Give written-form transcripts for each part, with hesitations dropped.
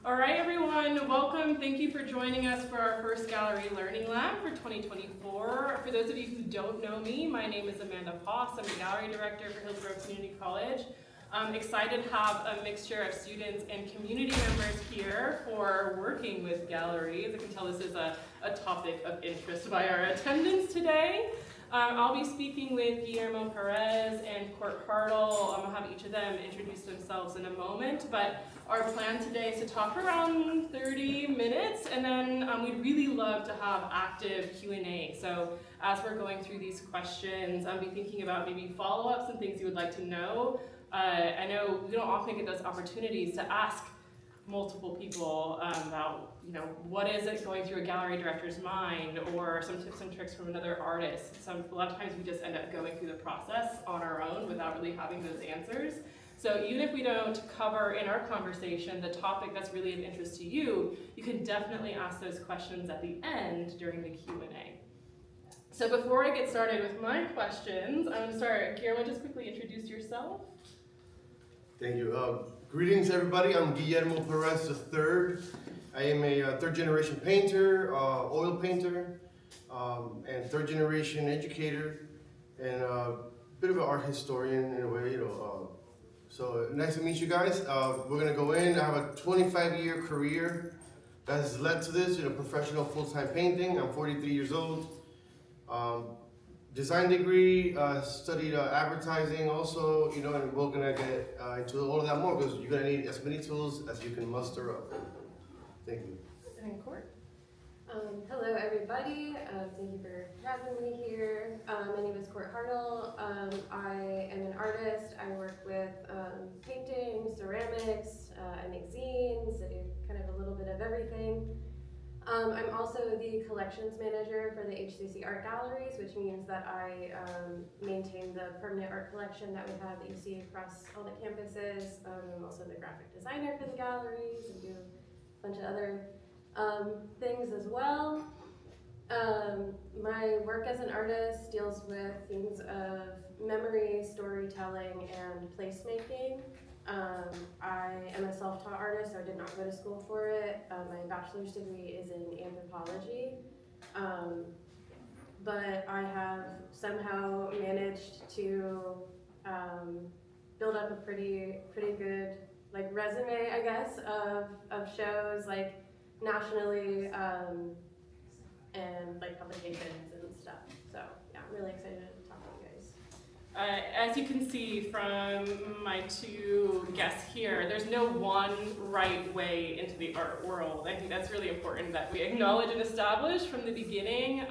All right, everyone, welcome. Thank you for joining us for our first Gallery Learning Lab for 2024. For those of you who don't know me, my name is Amanda Haas. I'm the Gallery Director for Hillsborough Community College. I'm excited to have a mixture of students and community members here for working with galleries. I can tell this is a topic of interest by our attendance today. I'll be speaking with Guillo Perez and Cort Hartle. I'll have each of them introduce themselves in a moment, but our plan today is to talk around 30 minutes, and then we'd really love to have active Q&A. So as we're going through these questions, I'll be thinking about maybe follow-ups and things you would like to know. I know we don't often get those opportunities to ask multiple people about, what is it going through a gallery director's mind, or some tips and tricks from another artist. A lot of times we just end up going through the process on our own without really having those answers. So even if we don't cover in our conversation the topic that's really of interest to you, you can definitely ask those questions at the end during the Q&A. So before I get started with my questions, I'm going to start. Guillermo, just quickly introduce yourself. Thank you. Greetings, everybody. I'm Guillo Perez III. I am a third-generation painter, oil painter, and third-generation educator, and a bit of an art historian in a way. So nice to meet you guys. We're gonna go in. I have a 25-year career that has led to this. Professional full-time painting. I'm 43 years old. Design degree, studied advertising also, and we're gonna get into all of that more because you're gonna need as many tools as you can muster up. Thank you. And Cort. Hello everybody, thank you for having me here. My name is Cort Hartle. I am an artist. I work with painting, ceramics, I make zines, I do kind of a little bit of everything. I'm also the collections manager for the HCC Art Galleries, which means that I maintain the permanent art collection that we have that you see across all the campuses. I'm also the graphic designer for the galleries and do a bunch of other things as well. My work as an artist deals with things of memory, storytelling, and placemaking. I am a self-taught artist, so I did not go to school for it. My bachelor's degree is in anthropology, but I have somehow managed to build up a pretty good resume, I guess, of shows nationally and publications and stuff. So yeah, I'm really excited to talk to you guys. As you can see from my two guests here, there's no one right way into the art world. I think that's really important that we acknowledge and establish from the beginning.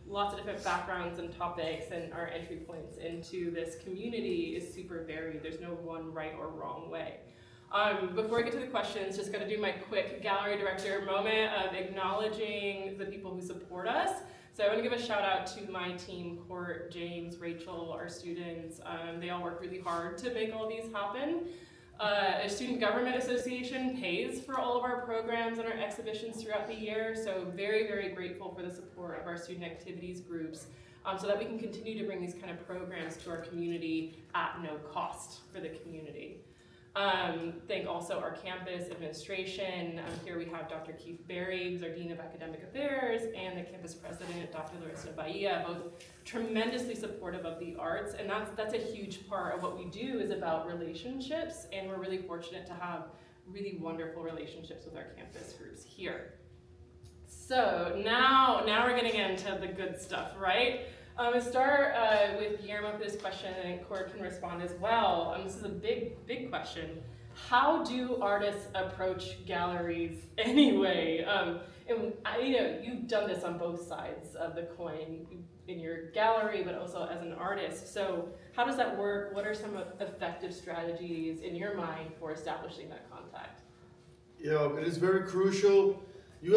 Lots of different backgrounds and topics, and our entry points into this community is super varied. There's no one right or wrong way. Before I get to the questions, just gotta do my quick gallery director moment of acknowledging the people who support us. So I want to give a shout out to my team, Cort, James, Rachel, our students. They all work really hard to make all these happen. A Student Government Association pays for all of our programs and our exhibitions throughout the year, so very, very grateful for the support of our student activities groups so that we can continue to bring these kind of programs to our community at no cost for the community. Thank also our campus administration. Here we have Dr. Keith Berry, who's our Dean of Academic Affairs, and the campus president, Dr. Larissa Bahia, both tremendously supportive of the arts, and that's a huge part of what we do is about relationships, and we're really fortunate to have really wonderful relationships with our campus groups here. So now we're getting into the good stuff, right? I'm going to start with Guillermo for this question, and Cort can respond as well. This is a big question. How do artists approach galleries anyway? And you've done this on both sides of the coin, in your gallery, but also as an artist. So how does that work? What are some effective strategies in your mind for establishing that contact? It is very crucial. You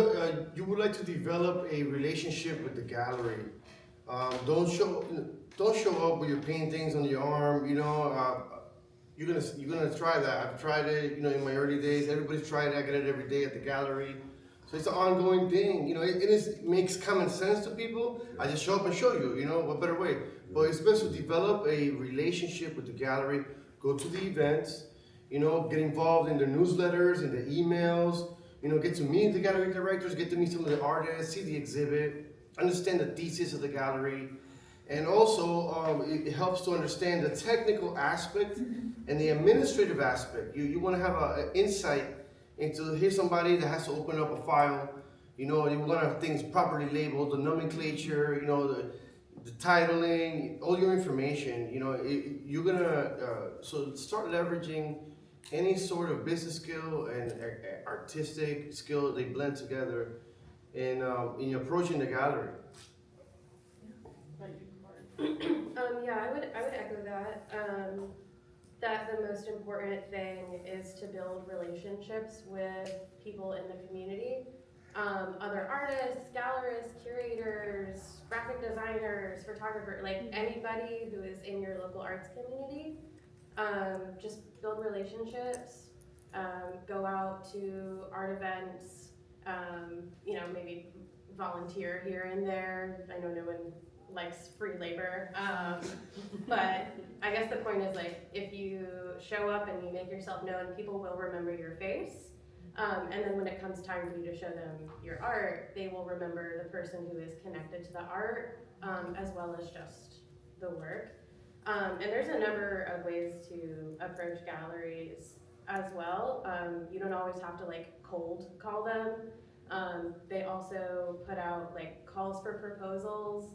would like to develop a relationship with the gallery. Don't show up with your paintings on your arm. You're gonna try that. I've tried it. In my early days, everybody's tried it. I get it every day at the gallery. So it's an ongoing thing. It makes common sense to people. I just show up and show you. What better way? But it's best to develop a relationship with the gallery. Go to the events. get involved in the newsletters, in the emails, get to meet the gallery directors, get to meet some of the artists, see the exhibit, understand the thesis of the gallery. And also, it helps to understand the technical aspect and the administrative aspect. You want to have an insight into, here's somebody that has to open up a file. You want to have things properly labeled, the nomenclature, the titling, all your information. You're gonna so start leveraging any sort of business skill and artistic skill. They blend together in approaching the gallery. Yeah, I would echo that. That the most important thing is to build relationships with people in the community. Other artists, gallerists, curators, graphic designers, photographers, like anybody who is in your local arts community. Just build relationships, go out to art events, maybe volunteer here and there. I know no one likes free labor, but I guess the point is, like, if you show up and you make yourself known, people will remember your face. And then when it comes time for you to show them your art, they will remember the person who is connected to the art, as well as just the work. And there's a number of ways to approach galleries as well. You don't always have to cold call them. They also put out calls for proposals.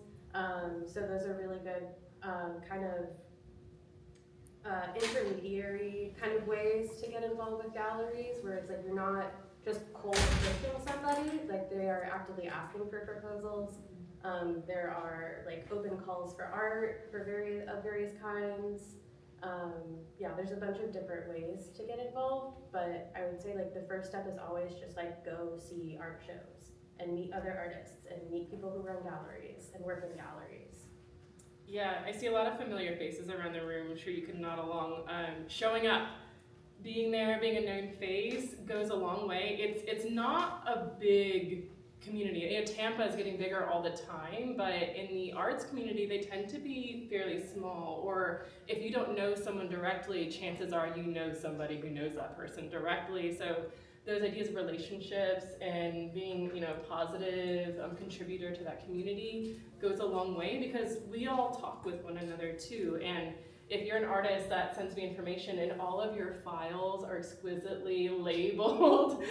So those are really good kind of intermediary kind of ways to get involved with galleries, where it's you're not just cold pitching somebody, they are actively asking for proposals. There are open calls for art for various kinds. There's a bunch of different ways to get involved, but I would say the first step is always just go see art shows and meet other artists and meet people who run galleries and work in galleries. Yeah, I see a lot of familiar faces around the room. I'm sure you can nod along. Showing up, being there, being a known face goes a long way. It's not a big community. Tampa is getting bigger all the time, but in the arts community, they tend to be fairly small. Or if you don't know someone directly, chances are you know somebody who knows that person directly. So those ideas of relationships and being, a positive contributor to that community goes a long way, because we all talk with one another too. And if you're an artist that sends me information and all of your files are exquisitely labeled,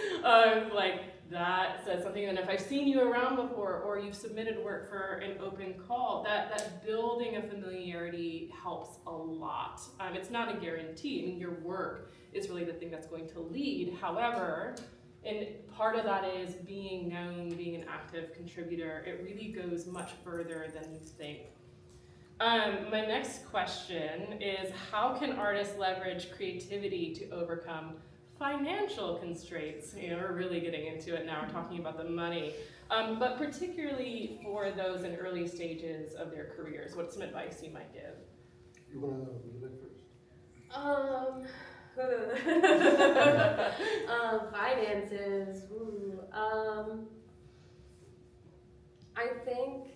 that says something, and if I've seen you around before or you've submitted work for an open call, that building of familiarity helps a lot. It's not a guarantee. I mean, your work is really the thing that's going to lead. However, and part of that is being known, being an active contributor. It really goes much further than you think. My next question is, how can artists leverage creativity to overcome financial constraints? We're really getting into it now. We're talking about the money, but particularly for those in early stages of their careers. What's some advice you might give? Would you like first? Finances. I think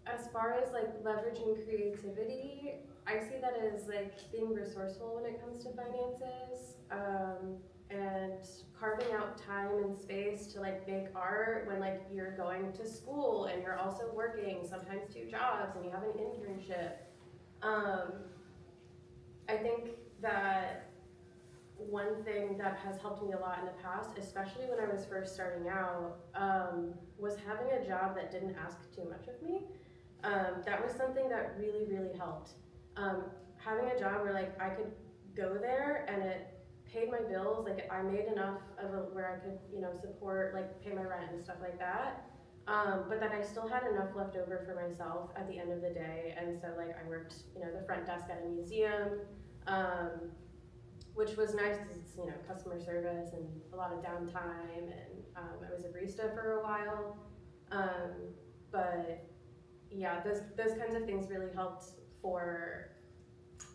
as far as leveraging creativity, I see that as being resourceful when it comes to finances, and carving out time and space to make art when you're going to school and you're also working sometimes 2 jobs and you have an internship. I think that one thing that has helped me a lot in the past, especially when I was first starting out, was having a job that didn't ask too much of me. That was something that really, really helped. Having a job where I could go there and it paid my bills, I made enough of where I could, support, pay my rent and stuff like that. But that I still had enough left over for myself at the end of the day. And so I worked, the front desk at a museum, which was nice because it's, customer service and a lot of downtime. And I was a barista for a while. But yeah, those kinds of things really helped for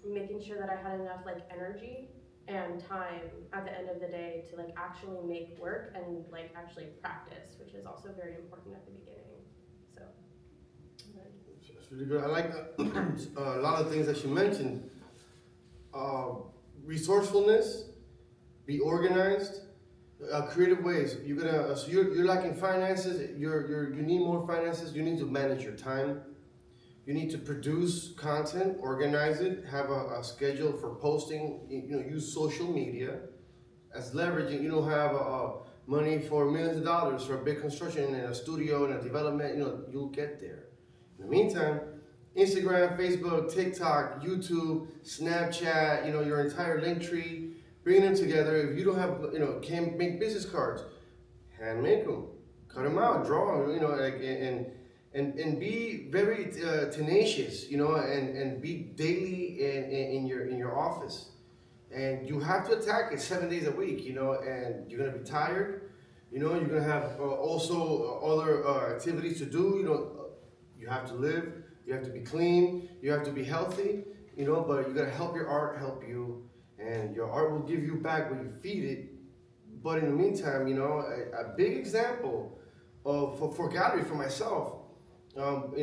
making sure that I had enough energy and time at the end of the day to actually make work and actually practice, which is also very important at the beginning. So It's really good. I like a lot of things that you mentioned. resourcefulness, be organized, creative ways. You're lacking finances. You need more finances. You need to manage your time. You need to produce content, organize it, have a schedule for posting. Use social media as leveraging. You don't have money for millions of dollars for a big construction and a studio and a development. You'll get there. In the meantime, Instagram, Facebook, TikTok, YouTube, Snapchat, your entire link tree, bring them together. If you don't have, can't make business cards, hand make them, cut them out, draw them, and be very tenacious, and be daily in your office. And you have to attack it 7 days a week, and you're gonna be tired. You're gonna have also other activities to do. You have to live. You have to be clean. You have to be healthy. But you gotta help your art help you, and your art will give you back when you feed it. But in the meantime, a big example of for gallery for myself, and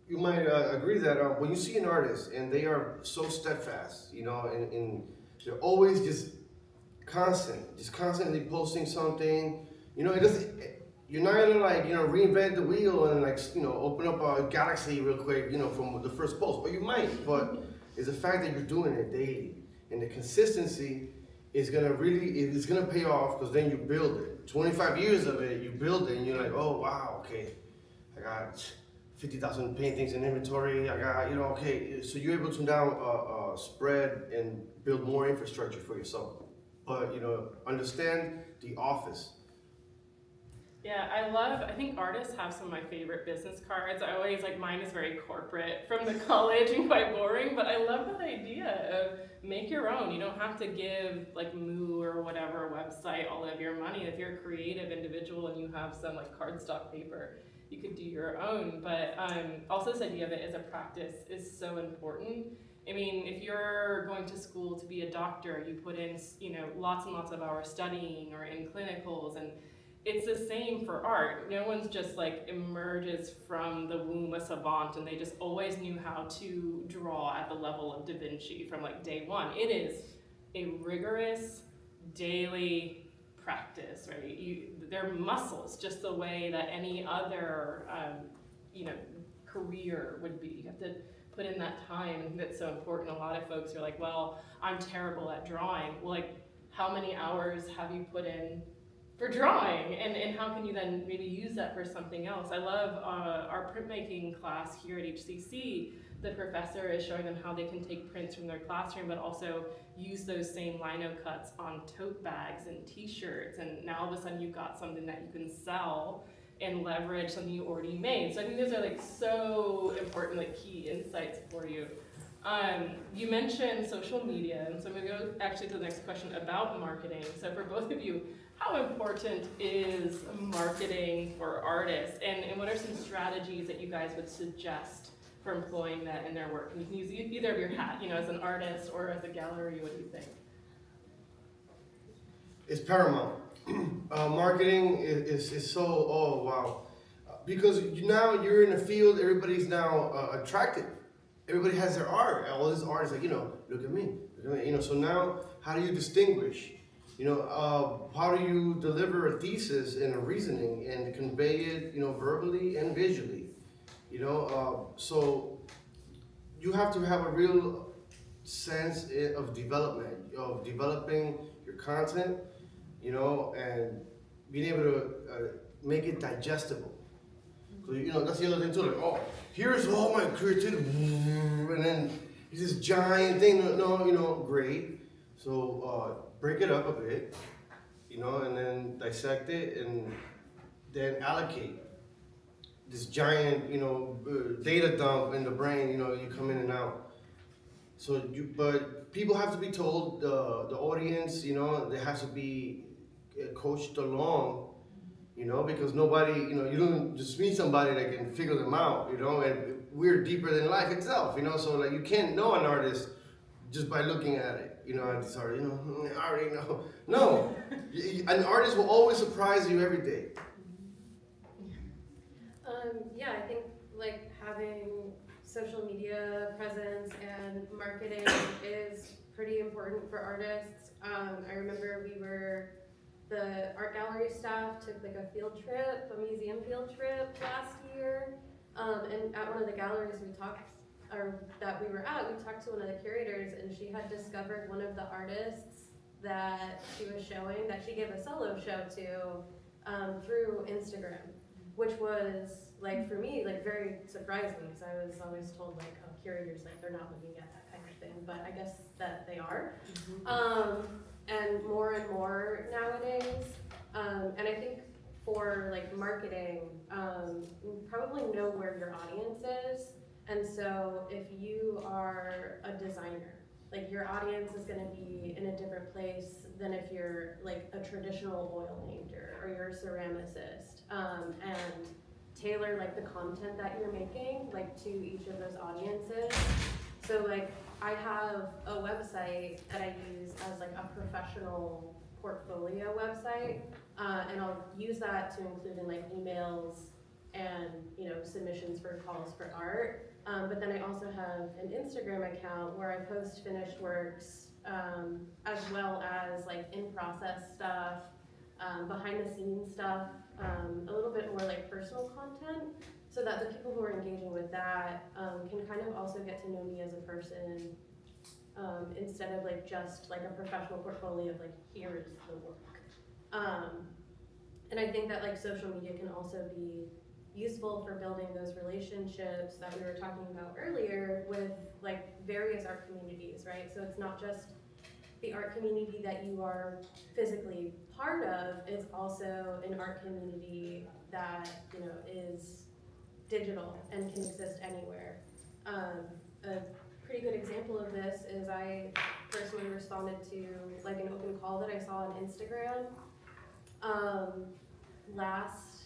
you might agree that when you see an artist and they are so steadfast, and they're always just constantly posting something, it doesn't. You're not gonna reinvent the wheel and open up a galaxy real quick, from the first post. Or you might, but it's the fact that you're doing it daily, and the consistency is gonna pay off, because then you build it. 25 years of it, you build it, and you're like, oh wow, okay, I got 50,000 paintings in inventory. I got, okay. So you're able to now spread and build more infrastructure for yourself. But understand the office. Yeah, I think artists have some of my favorite business cards. I always, mine is very corporate from the college and quite boring, but I love that idea of make your own. You don't have to give Moo or whatever website all of your money. If you're a creative individual and you have some cardstock paper, you could do your own. But also this idea of it as a practice is so important. I mean, if you're going to school to be a doctor, you put in lots and lots of hours studying or in clinicals, and it's the same for art. No one's just emerges from the womb a savant and they just always knew how to draw at the level of Da Vinci from day one. It is a rigorous daily practice, right? They're muscles, just the way that any other career would be. You have to put in that time, and that's so important. A lot of folks are like, well, I'm terrible at drawing. Well, how many hours have you put in for drawing, and how can you then maybe use that for something else? I love our printmaking class here at HCC. The professor is showing them how they can take prints from their classroom, but also use those same lino cuts on tote bags and t-shirts, and now all of a sudden you've got something that you can sell and leverage something you already made. So I think those are so important, key insights for you. You mentioned social media, and so I'm gonna go actually to the next question about marketing. So for both of you, how important is marketing for artists, and what are some strategies that you guys would suggest for employing that in their work? And you can use either of your hat, as an artist or as a gallery. What do you think? It's paramount. Marketing is so, oh wow, because now you're in a field, everybody's now attracted. Everybody has their art. All this art is look at me. So now, how do you distinguish? How do you deliver a thesis and a reasoning and convey it, verbally and visually? So you have to have a real sense of development, of developing your content, and being able to make it digestible. So, that's the other thing too. Here's all my creativity, and then it's this giant thing. No, great. So break it up a bit, and then dissect it, and then allocate this giant, data dump in the brain. You come in and out. But people have to be told. The audience, they have to be coached along. Because nobody, you don't just meet somebody that can figure them out, and we're deeper than life itself, so you can't know an artist just by looking at it, at this art, I already know. No, an artist will always surprise you every day. Yeah, I think having social media presence and marketing is pretty important for artists. I remember the art gallery staff took like a field trip, a museum field trip last year. And at one of the galleries that we were at, we talked to one of the curators, and she had discovered one of the artists that she was showing, that she gave a solo show to, through Instagram, which was, like, for me, like, very surprising, because I was always told, like, oh, curators, like, they're not looking at that kind of thing, but I guess that they are. And more nowadays. And I think for, like, marketing, you probably know where your audience is. And so if you are a designer, like, your audience is gonna be in a different place than if you're, like, a traditional oil painter or you're a ceramicist. And tailor, like, the content that you're making, like, to each of those audiences. So, like, I have a website that I use as, like, a professional portfolio website, and I'll use that to include in, like, emails and, you know, submissions for calls for art. But then I also have an Instagram account where I post finished works, as well as, like, in-process stuff, behind-the-scenes stuff, a little bit more, like, personal content, so that the people who are engaging with that can kind of also get to know me as a person, instead of, like, just, like, a professional portfolio of, like, here's the work. And I think that, like, social media can also be useful for building those relationships that we were talking about earlier with, like, various art communities, right? So it's not just the art community that you are physically part of, it's also an art community that, you know, is digital and can exist anywhere. A pretty good example of this is I personally responded to, like, an open call that I saw on Instagram last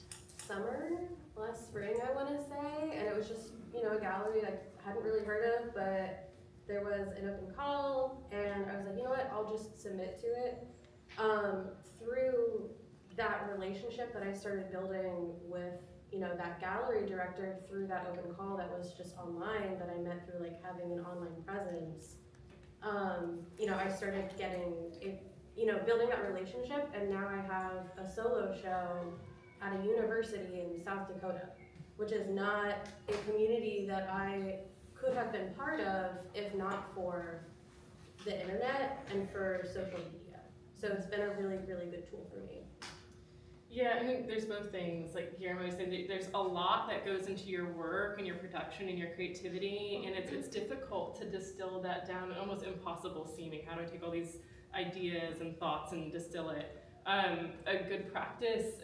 spring, I want to say, and it was just, you know, a gallery I hadn't really heard of, but there was an open call, and I was like, you know what, I'll just submit to it. Through that relationship that I started building with, you know, that gallery director, through that open call that was just online, that I met through, like, having an online presence, you know, I started getting, building that relationship, and now I have a solo show at a university in South Dakota, which is not a community that I could have been part of if not for the internet and for social media. So it's been a really, really good tool for me. Yeah, I think there's both things. Like Guillermo said, there's a lot that goes into your work and your production and your creativity, and it's difficult to distill that down, and almost impossible seeming. How do I take all these ideas and thoughts and distill it? A good practice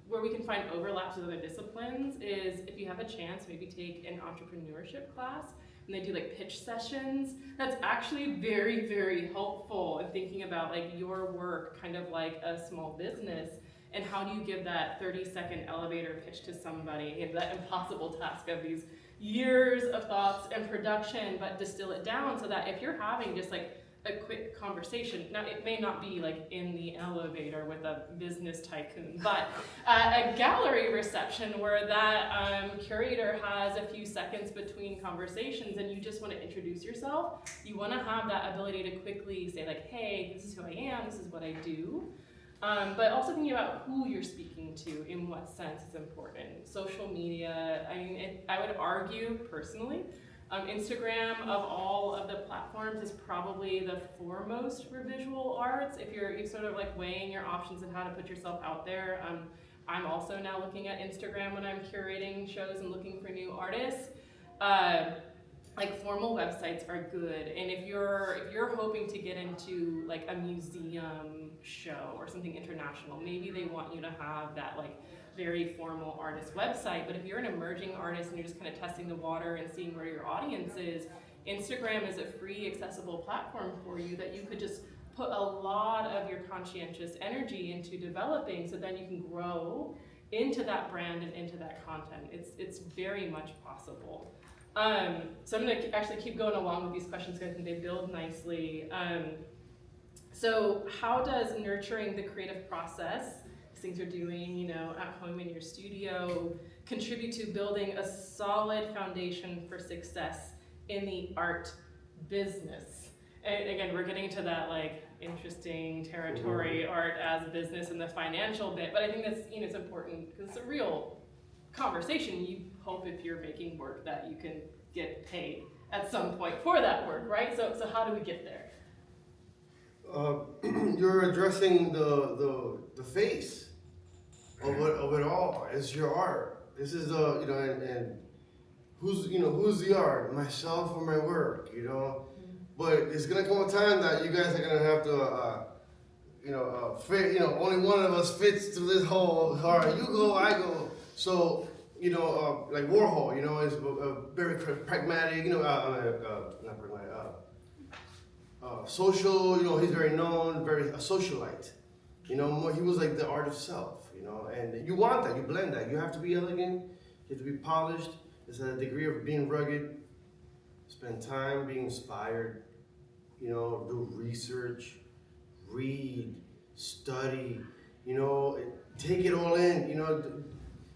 where we can find overlaps with other disciplines is if you have a chance, maybe take an entrepreneurship class, and they do like pitch sessions. That's actually very, very helpful in thinking about like your work kind of like a small business, and how do you give that 30-second elevator pitch to somebody, and that impossible task of these years of thoughts and production, but distill it down so that if you're having just like a quick conversation, now it may not be like in the elevator with a business tycoon, but a gallery reception where that curator has a few seconds between conversations and you just want to introduce yourself, you want to have that ability to quickly say like, hey, this is who I am, this is what I do. But also thinking about who you're speaking to, in what sense is important. Social media, I mean, I would argue personally, Instagram of all of the platforms is probably the foremost for visual arts. If you're sort of like weighing your options and how to put yourself out there, I'm also now looking at Instagram when I'm curating shows and looking for new artists. Like formal websites are good, and if you're hoping to get into like a museum show or something international, maybe they want you to have that like very formal artist website. But if you're an emerging artist and you're just kind of testing the water and seeing where your audience is, Instagram is a free, accessible platform for you that you could just put a lot of your conscientious energy into developing, so then you can grow into that brand and into that content. It's very much possible. So I'm going to actually keep going along with these questions because I think they build nicely. So how does nurturing the creative process things you're doing, you know, at home in your studio, contribute to building a solid foundation for success in the art business? And again, we're getting to that like interesting territory, art as a business and the financial bit, but I think that's, you know, it's important because it's a real conversation. You hope if you're making work that you can get paid at some point for that work, right? So how do we get there? You're addressing the face of it all. It's your art. This is the, you know, and who's the art, myself or my work, you know. But it's gonna come a time that you guys are gonna have to fit, you know, only one of us fits to this whole, all right, you go, I go. So, you know, like Warhol, you know, is very pragmatic, you know, not pragmatic, social, you know, he's very known, very a socialite. You know, he was like the art of self, you know, and you want that, you blend that. You have to be elegant, you have to be polished. There's a degree of being rugged, spend time being inspired, you know, do research, read, study, you know, take it all in, you know.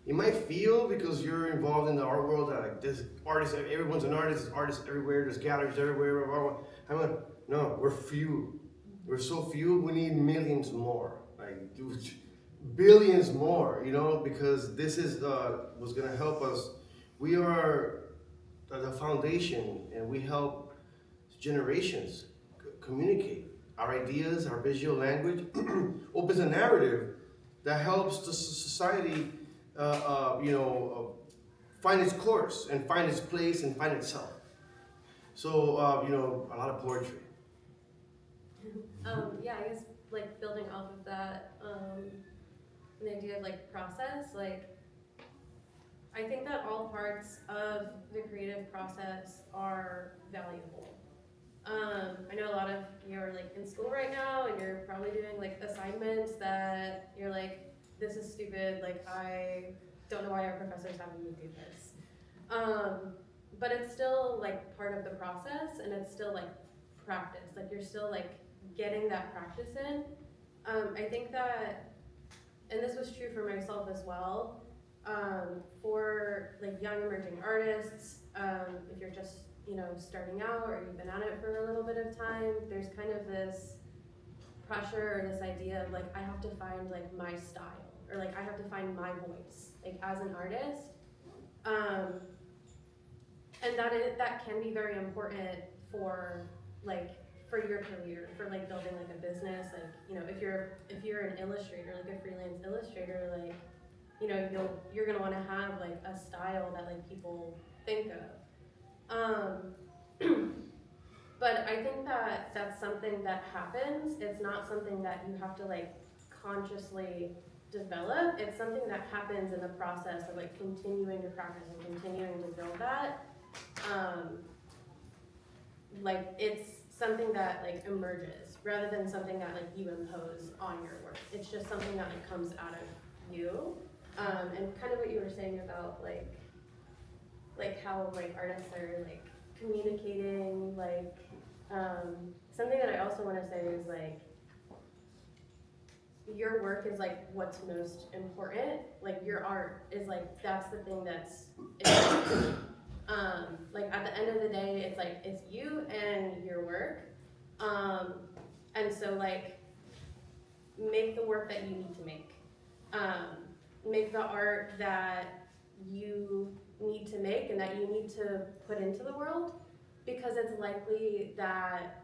You might feel because you're involved in the art world that like this artist, everyone's an artist, there's artists everywhere, there's galleries everywhere. No, we're few. We're so few, we need millions more. Like, dude, billions more, you know, because this is what's gonna help us. We are the foundation and we help generations communicate. Our ideas, our visual language opens a narrative that helps the society, find its course and find its place and find itself. So, a lot of poetry. Yeah, I guess like building off of that, the idea of like process, like I think that all parts of the creative process are valuable. I know a lot of you are like in school right now and you're probably doing like assignments that you're like, this is stupid, like I don't know why our professor's having me do this. But it's still like part of the process and it's still like practice, like you're still like getting that practice in. I think that, and this was true for myself as well, for like young emerging artists, if you're just, starting out or you've been at it for a little bit of time, there's kind of this pressure or this idea of like, I have to find like my style or like I have to find my voice, like as an artist. And that can be very important for your career, for like building like a business, like, if you're an illustrator, like a freelance illustrator, like, you're gonna wanna have like a style that like people think of. But I think that that's something that happens. It's not something that you have to like consciously develop. It's something that happens in the process of like continuing to practice and continuing to build that. Like it's something that like emerges rather than something that like you impose on your work. It's just something that like comes out of you. And kind of what you were saying about like how like artists are like communicating, like something that I also want to say is like your work is like what's most important. Like your art is like that's the thing that's important. Like at the end of the day, it's like it's you and your work. And so like make the work that you need to make. Make the art that you need to make and that you need to put into the world, because it's likely that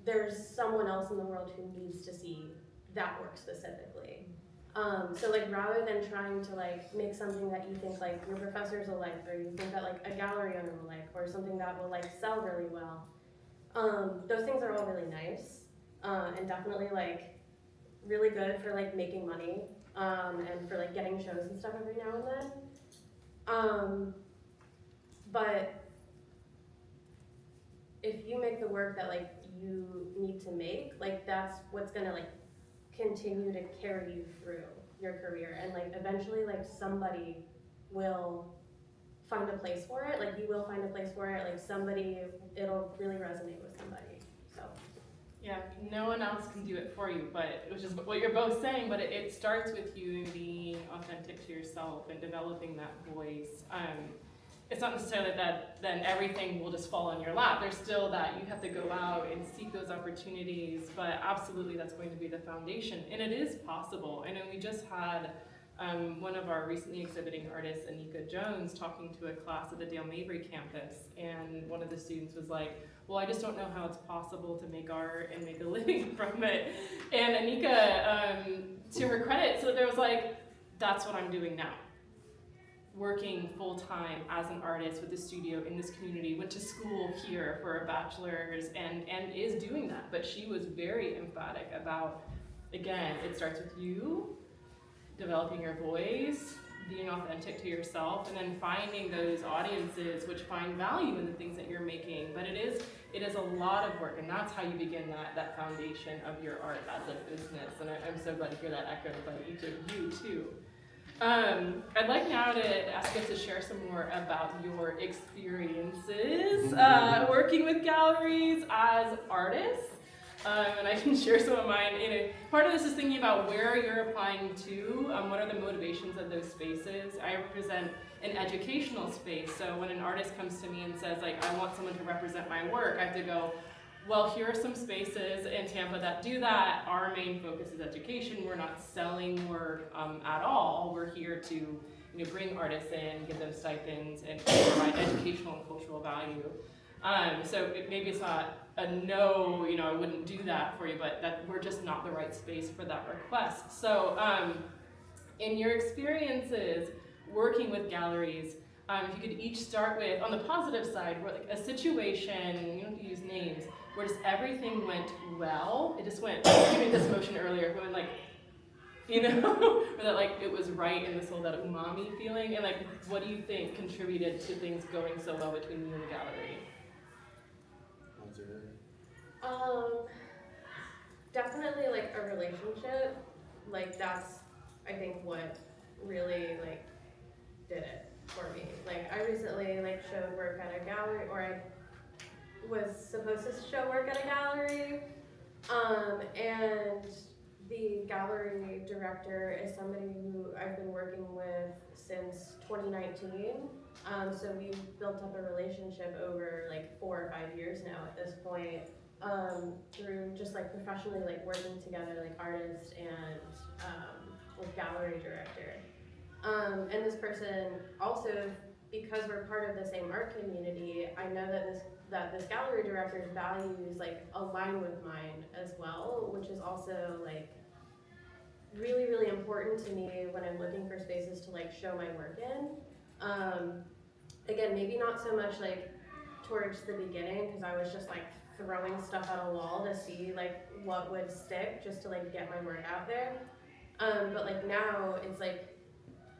there's someone else in the world who needs to see that work specifically. So like rather than trying to like make something that you think like your professors will like, or you think that like a gallery owner will like, or something that will like sell really well, those things are all really nice, and definitely like really good for like making money, and for like getting shows and stuff every now and then. But if you make the work that like you need to make, like that's what's gonna like continue to carry you through your career, and like eventually like somebody will find a place for it, like you will find a place for it, like somebody, it'll really resonate with somebody. So Yeah, no one else can do it for you, but which is what you're both saying, but it starts with you being authentic to yourself and developing that voice. It's not necessarily that then everything will just fall in your lap. There's still that you have to go out and seek those opportunities, but absolutely that's going to be the foundation. And it is possible. I know we just had one of our recently exhibiting artists, Anika Jones, talking to a class at the Dale Mabry campus, and one of the students was like, well, I just don't know how it's possible to make art and make a living from it. And Anika, to her credit, so there was like, that's what I'm doing now. Working full-time as an artist with a studio in this community, went to school here for a bachelor's and is doing that. But she was very emphatic about, again, it starts with you, developing your voice, being authentic to yourself, and then finding those audiences which find value in the things that you're making. But it is a lot of work, and that's how you begin that foundation of your art as a business. And I'm so glad to hear that echoed by each of you too. I'd like now to ask us to share some more about your experiences working with galleries as artists. And I can share some of mine. Part of this is thinking about where you're applying to, what are the motivations of those spaces. I represent an educational space, so when an artist comes to me and says, like, I want someone to represent my work, I have to go, well, here are some spaces in Tampa that do that. Our main focus is education. We're not selling work at all. We're here to bring artists in, give them stipends, and provide educational and cultural value. So maybe it's not a no, I wouldn't do that for you, but that we're just not the right space for that request. So in your experiences working with galleries, if you could each start with, on the positive side, where like a situation, you don't have to use names, where just everything went well. It just went, you made this motion earlier, going like, or that like it was right in this whole that umami feeling, and like what do you think contributed to things going so well between you and the gallery? Definitely like a relationship. Like that's, I think, what really like did it for me. Like I recently like showed work at a gallery, or I was supposed to show work at a gallery, and the gallery director is somebody who I've been working with since 2019. So we've built up a relationship over like 4 or 5 years now at this point, through just like professionally like working together like artist and like gallery director. And this person also, because we're part of the same art community, I know that this gallery director's values like align with mine as well, which is also like really, really important to me when I'm looking for spaces to like show my work in. Again, maybe not so much like towards the beginning, because I was just like throwing stuff at a wall to see like what would stick, just to like get my work out there. But like now it's like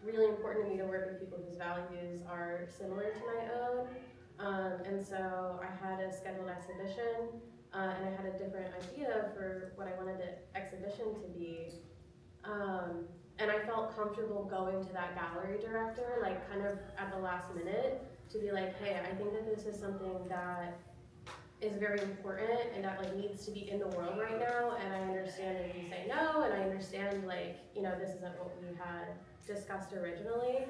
really important to me to work with people whose values are similar to my own. And so I had a scheduled exhibition, and I had a different idea for what I wanted the exhibition to be. And I felt comfortable going to that gallery director, like kind of at the last minute, to be like, hey, I think that this is something that is very important and that like needs to be in the world right now. And I understand if you say no, and I understand like, this isn't what we had discussed originally.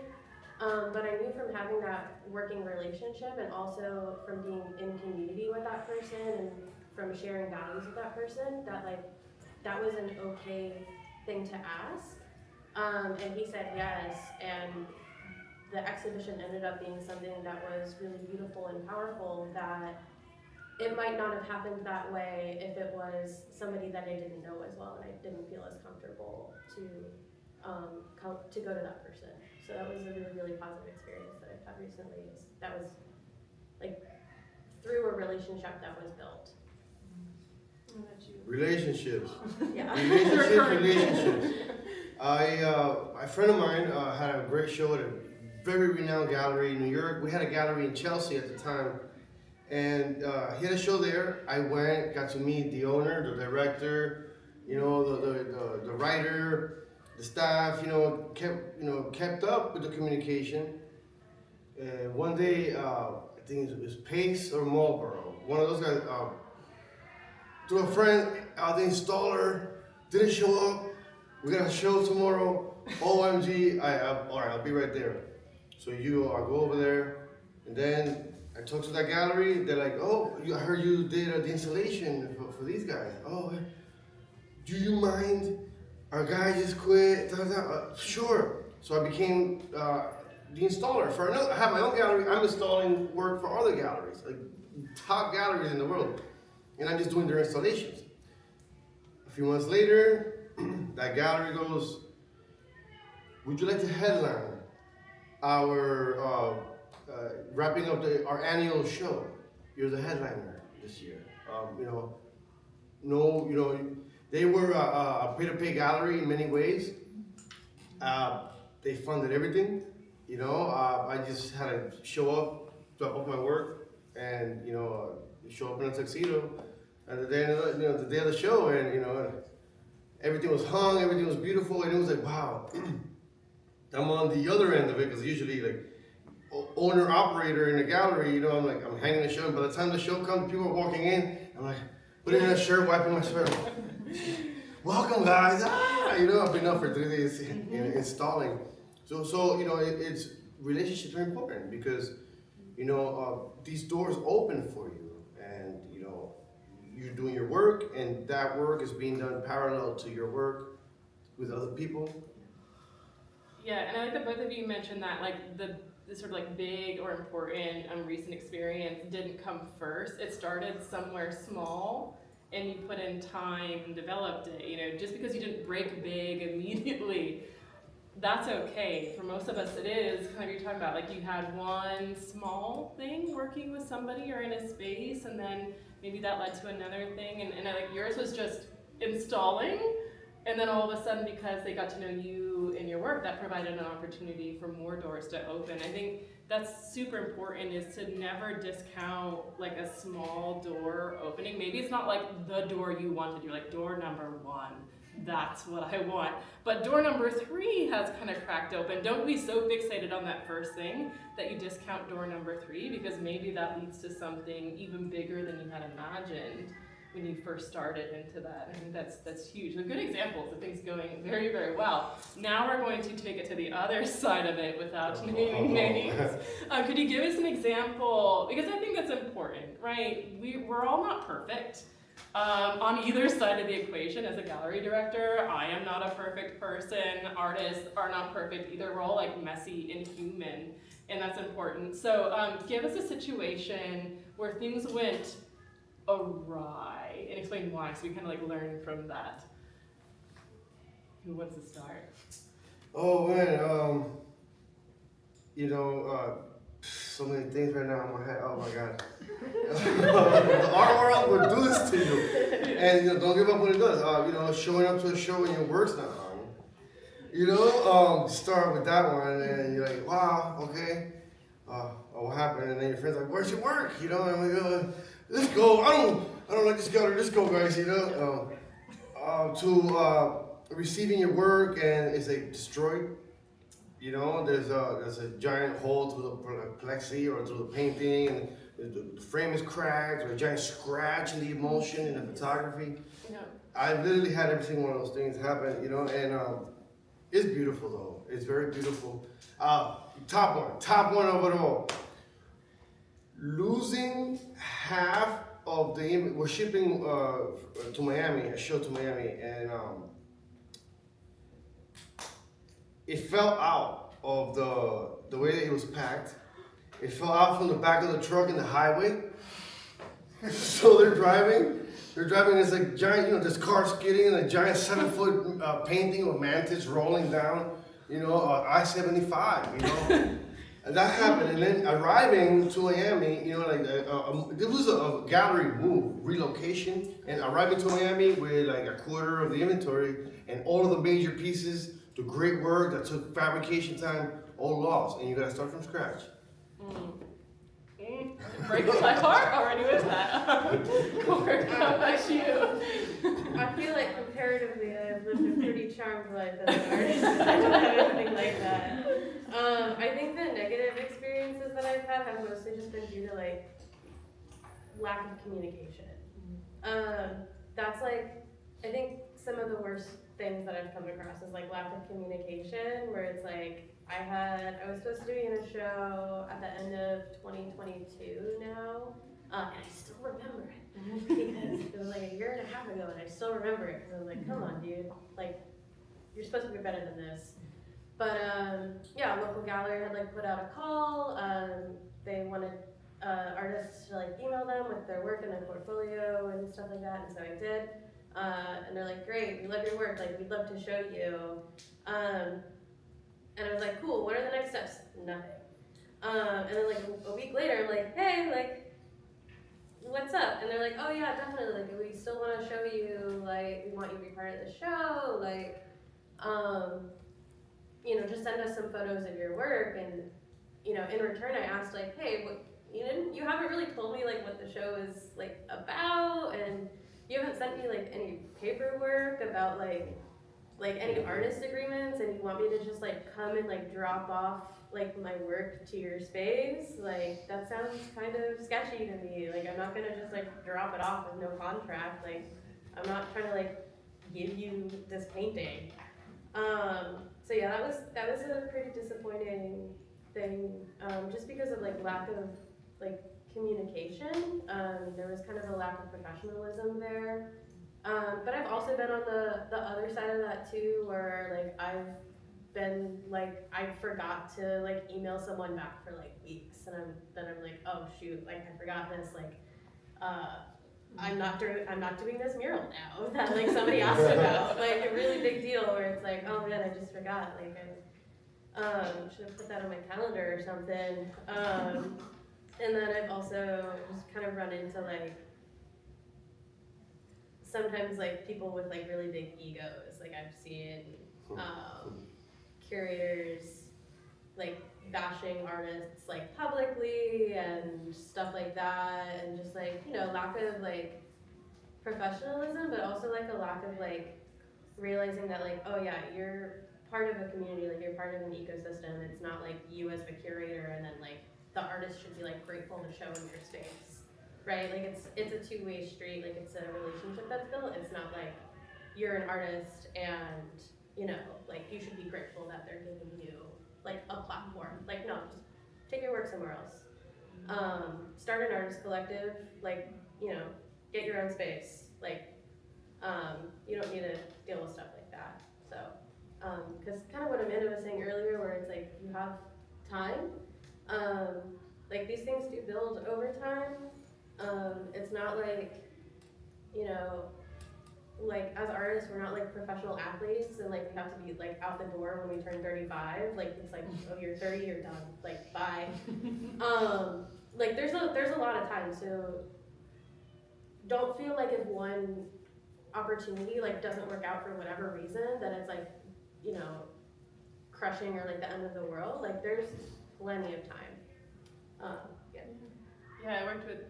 But I knew from having that working relationship, and also from being in community with that person and from sharing values with that person, that like that was an okay thing to ask. And he said yes, and the exhibition ended up being something that was really beautiful and powerful, that it might not have happened that way if it was somebody that I didn't know as well, and I didn't feel as comfortable to go to that person. So that was a really, really positive experience that I've had recently. That was like through a relationship that was built. Relationships. Yeah. Relationships. A friend of mine had a great show at a very renowned gallery in New York. We had a gallery in Chelsea at the time, and he had a show there. I went, got to meet the owner, the director, the writer, the staff. Kept up with the communication. One day, I think it was Pace or Marlboro. One of those guys. to a friend, the installer didn't show up. We got a show tomorrow. OMG, all right, I'll be right there. So I go over there, and then I talk to that gallery. They're like, oh, I heard you did the installation for these guys. Oh, do you mind? Our guy just quit. Sure. So I became the installer for another. I have my own gallery. I'm installing work for other galleries, like top galleries in the world, and I'm just doing their installations. A few months later, that gallery goes, would you like to headline our wrapping up our annual show? You're the headliner this year. They were a pay-to-pay gallery in many ways. They funded everything. I just had to show up, drop off my work, and show up in a tuxedo at the day of the show, and everything was hung, everything was beautiful, and it was like, wow. I'm on the other end of it, because usually like owner operator in a gallery, I'm hanging the show, and by the time the show comes, people are walking in, I'm like putting in a shirt, wiping my sweat. Welcome guys, I've been up for 3 days installing. So it's relationships are important, because these doors open for you, and you're doing your work, and that work is being done parallel to your work with other people. Yeah, and I like that both of you mentioned that like the sort of like big or important recent experience didn't come first. It started somewhere small, and you put in time and developed it. Just because you didn't break big immediately, that's okay. For most of us, it is kind of you're talking about, like you had one small thing working with somebody or in a space, and then maybe that led to another thing, and like yours was just installing, and then all of a sudden, because they got to know you and your work, that provided an opportunity for more doors to open. I think that's super important, is to never discount like a small door opening. Maybe it's not like the door you wanted, you're like door number 1. That's what I want. But door number 3 has kind of cracked open. Don't be so fixated on that first thing that you discount door number 3, because maybe that leads to something even bigger than you had imagined when you first started into that. I think that's huge. They're good examples of things going very, very well. Now we're going to take it to the other side of it without naming names. Could you give us an example? Because I think that's important, right? We're all not perfect. On either side of the equation, as a gallery director, I am not a perfect person. Artists are not perfect either. We're all like messy and human, and that's important. So give us a situation where things went awry, and explain why, so we kind of like learn from that. Who wants to start? Oh man, so many things right now in my head. Oh my God. Our world will do this to you, and don't give up when it does. Showing up to a show and your work's not hung. Start with that one, and you're like, wow, okay. What happened? And then your friend's like, where's your work? And I'm like, let's go. I don't like this gallery. Let's go, guys. To receiving your work and it's like destroyed. There's a giant hole through the plexi or through the painting, and the frame is cracked, or a giant scratch in the emulsion in the photography. Yeah. I've literally had every single one of those things happen, and it's beautiful though. It's very beautiful. Top one of it all. Losing half of we're shipping to Miami, a show to Miami, and it fell out of the way that it was packed. It fell out from the back of the truck in the highway. So they're driving, this like giant, this car skidding, and a giant 7-foot painting of mantis rolling down, I-75, And that happened, and then arriving to Miami, it was a gallery move, relocation, and arriving to Miami with like a quarter of the inventory and all of the major pieces, the great work that took fabrication time, all lost, and you gotta start from scratch. Breaks my heart already with that. Cort, how about you? I feel like comparatively I've lived a pretty charmed life as an artist. I don't have anything like that. I think the negative experiences that I've had have mostly just been due to like lack of communication. that's like, I think some of the worst things that I've come across is like lack of communication, where it's like, I was supposed to be in a show at the end of 2022 now, and I still remember it, because it was like a year and a half ago, and I still remember it, because I was like, come on, dude, like, you're supposed to be better than this. But yeah, a local gallery had like put out a call. They wanted artists to like email them with their work and their portfolio and stuff like that, and so I did. And they're like, great, we love your work, like we'd love to show you. And I was like, cool, what are the next steps? Nothing. And then like a week later, I'm like, hey, like, what's up? And they're like, oh yeah, definitely, like we still want to show you, like we want you to be part of the show, like, you know, just send us some photos of your work. And, you know, in return, I asked like, hey, what, you haven't really told me like what the show is like about, and you haven't sent me like any paperwork about like any artist agreements, and you want me to just like come and like drop off like my work to your space? Like that sounds kind of sketchy to me. Like I'm not gonna just like drop it off with no contract. Like I'm not trying to like give you this painting. So yeah, that was a pretty disappointing thing, just because of like lack of like communication. There was kind of a lack of professionalism there. But I've also been on the other side of that too, where like I've been like, I forgot to like email someone back for like weeks, and then I'm like, oh shoot, like I forgot this, like I'm not doing this mural now that like somebody asked about, like a really big deal, where it's like, oh man, I just forgot, like I should have put that on my calendar or something. And then I've also just kind of run into like sometimes like people with like really big egos. Like I've seen curators like bashing artists like publicly and stuff like that, and just like, you know, lack of like professionalism, but also like a lack of like realizing that like, oh yeah, you're part of a community, like you're part of an ecosystem. It's not like you as the curator and then like the artist should be like grateful to show in your space, right? Like it's a two-way street. Like it's a relationship that's built. It's not like you're an artist and, you know, like you should be grateful that they're giving you like a platform. Like no, just take your work somewhere else. Start an artist collective. Like, you know, get your own space. Like you don't need to deal with stuff like that. So because kind of what Amanda was saying earlier, where it's like you have time. Like these things do build over time. It's not like, you know, like as artists, we're not like professional athletes and like we have to be like out the door when we turn 35. Like it's like, oh, you're 30, you're done. Like bye. Like there's a lot of time, so don't feel like if one opportunity like doesn't work out for whatever reason, that it's like, you know, crushing or like the end of the world. Like there's plenty of time. Yeah. Yeah, I worked with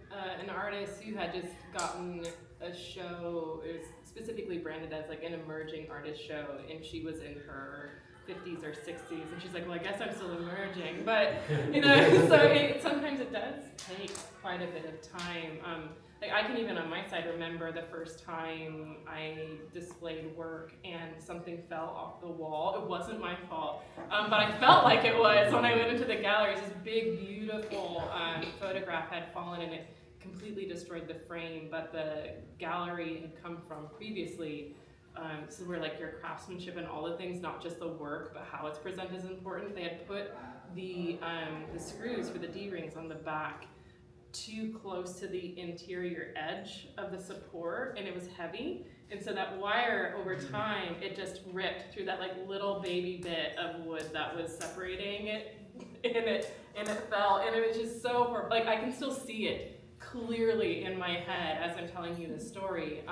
an artist who had just gotten a show. It was specifically branded as like an emerging artist show, and she was in her 50s or 60s, and she's like, well, I guess I'm still emerging, but you know, so sometimes it does take quite a bit of time. Like I can even on my side remember the first time I displayed work and something fell off the wall. It wasn't my fault, but I felt like it was when I went into the gallery. This big, beautiful photograph had fallen and it completely destroyed the frame, but the gallery had come from previously. So where like your craftsmanship and all the things, not just the work, but how it's presented is important. They had put the screws for the D-rings on the back too close to the interior edge of the support, and it was heavy, and so that wire over time it just ripped through that like little baby bit of wood that was separating it, and it fell, and it was just so like I can still see it clearly in my head as I'm telling you this story.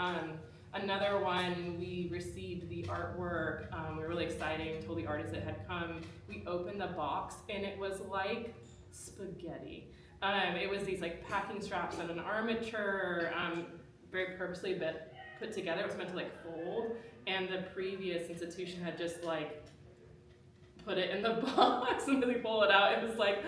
Another one, we received the artwork. We were really excited. Told the artist that had come. We opened the box and it was like spaghetti. It was these like packing straps and an armature, very purposely put together. It was meant to like fold, and the previous institution had just like put it in the box and really pull it out. It was like,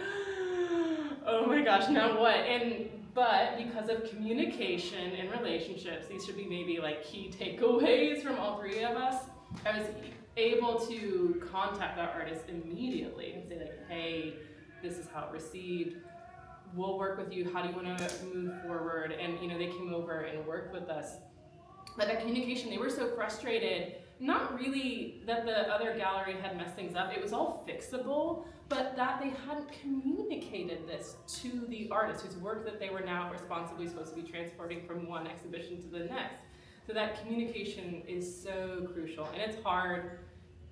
oh my gosh, now what? And But because of communication and relationships, these should be maybe like key takeaways from all three of us. I was able to contact that artist immediately and say like, hey, this is how it received. We'll work with you. How do you want to move forward? And they came over and worked with us. But that communication, they were so frustrated. Not really that the other gallery had messed things up. It was all fixable, but that they hadn't communicated this to the artist whose work that they were now responsibly supposed to be transporting from one exhibition to the next. So that communication is so crucial, and it's hard.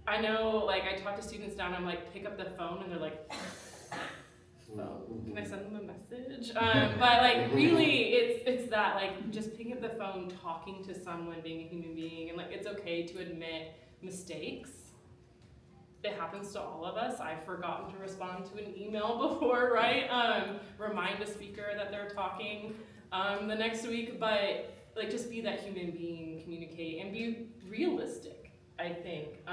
I know, like, I talk to students now, and I'm like, pick up the phone, and they're like, phone. Can I send them a message? But like, really, it's that, like, just picking up the phone, talking to someone, being a human being, and like, it's okay to admit mistakes. It happens to all of us. I've forgotten to respond to an email before, right? Remind a speaker that they're talking the next week, but like, just be that human being, communicate, and be realistic, I think.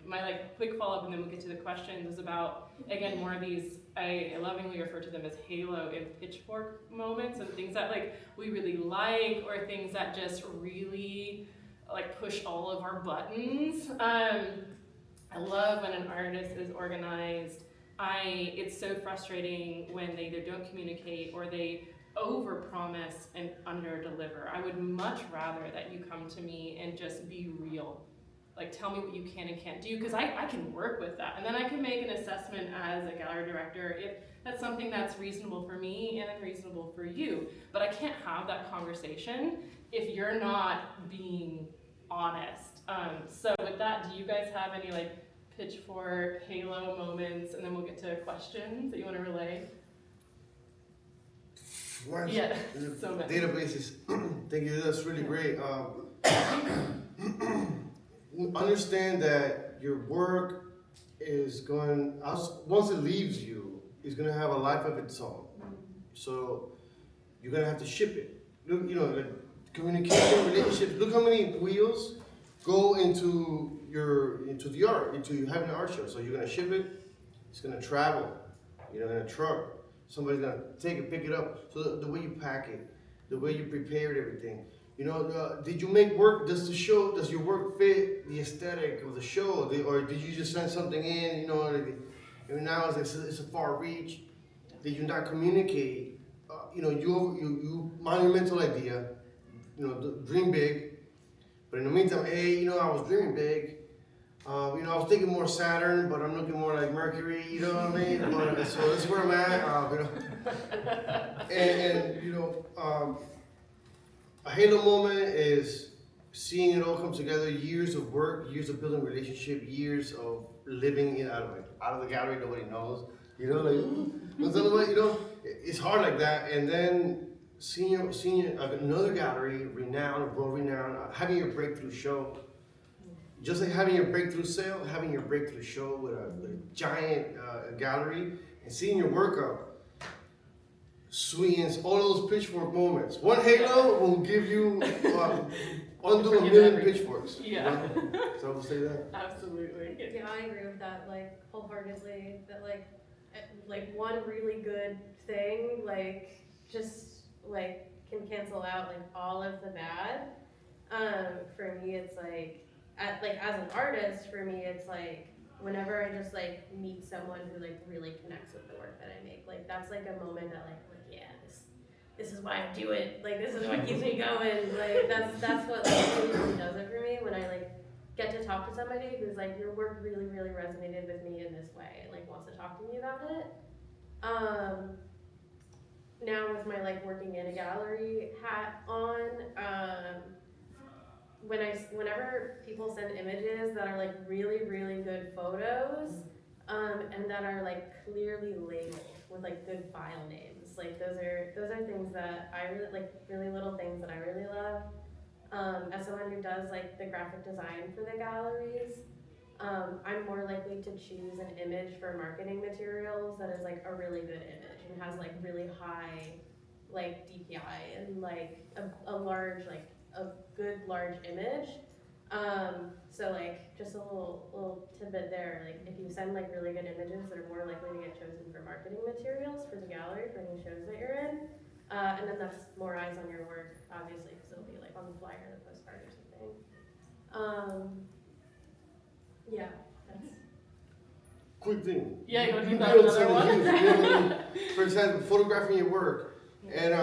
My like quick follow-up, and then we'll get to the questions, is about, again, more of these, I lovingly refer to them as halo and pitchfork moments, and things that like we really like, or things that just really like push all of our buttons. I love when an artist is organized. It's so frustrating when they either don't communicate or they overpromise and underdeliver. I would much rather that you come to me and just be real. Like, tell me what you can and can't do, because I can work with that. And then I can make an assessment as a gallery director if that's something that's reasonable for me and reasonable for you. But I can't have that conversation if you're not being honest. So with that, do you guys have any like pitchfork, halo moments? And then we'll get to questions that you want to relay. Well, Yeah, so many. databases. Thank you. That's really great. Understand that your work is going, once it leaves you, it's going to have a life of its own. So you're going to have to ship it. Look, like communication, relationships. Look how many wheels go into the art, into you having an art show. So you're going to ship it. It's going to travel. In a truck. Somebody's gonna take it, pick it up. So the way you pack it, the way you prepared everything. Did you make work? Does your work fit the aesthetic of the show? Or did you just send something in? Now it's a far reach. Did you not communicate? You monumental idea. Dream big. But in the meantime, hey, I was dreaming big. I was thinking more Saturn, but I'm looking more like Mercury, you know what I mean? So that's where I'm at, a halo moment is seeing it all come together, years of work, years of building relationship, years of living out of the gallery, nobody knows, it's hard like that, and then seeing another gallery, world-renowned, having your breakthrough show. Just like having your breakthrough sale, having your breakthrough show with a giant gallery, and seeing your work up, sweetens all those pitchfork moments. One halo will give you undo a million pitchforks. Yeah. So I'll say that. Absolutely. Yeah, I agree with that, like, wholeheartedly, that like one really good thing, like, just, like, can cancel out, like, all of the bad. For me, it's like, as an artist, for me, it's like, whenever I just, like, meet someone who, like, really connects with the work that I make, like, that's, like, a moment that, like yeah, this is why I do it, like, this is what keeps me going, like, that's what, like, really does it for me, when I, like, get to talk to somebody who's, like, your work really, really resonated with me in this way, and, like, wants to talk to me about it. Now with my, like, working in a gallery hat on, whenever people send images that are like really, really good photos, and that are like clearly labeled with like good file names, like those are things that I really like, really little things that I really love. As someone who does like the graphic design for the galleries, I'm more likely to choose an image for marketing materials that is like a really good image and has like really high like DPI and like a large like a good large image. So like just a little tidbit there, like if you send like really good images that are more likely to get chosen for marketing materials for the gallery for any shows that you're in, And then that's more eyes on your work, obviously, because it'll be like on the flyer or the postcard or something. Yeah, that's. Quick thing. Yeah, you want to do Build another something one? huge, you know what I mean? For example, photographing your work, and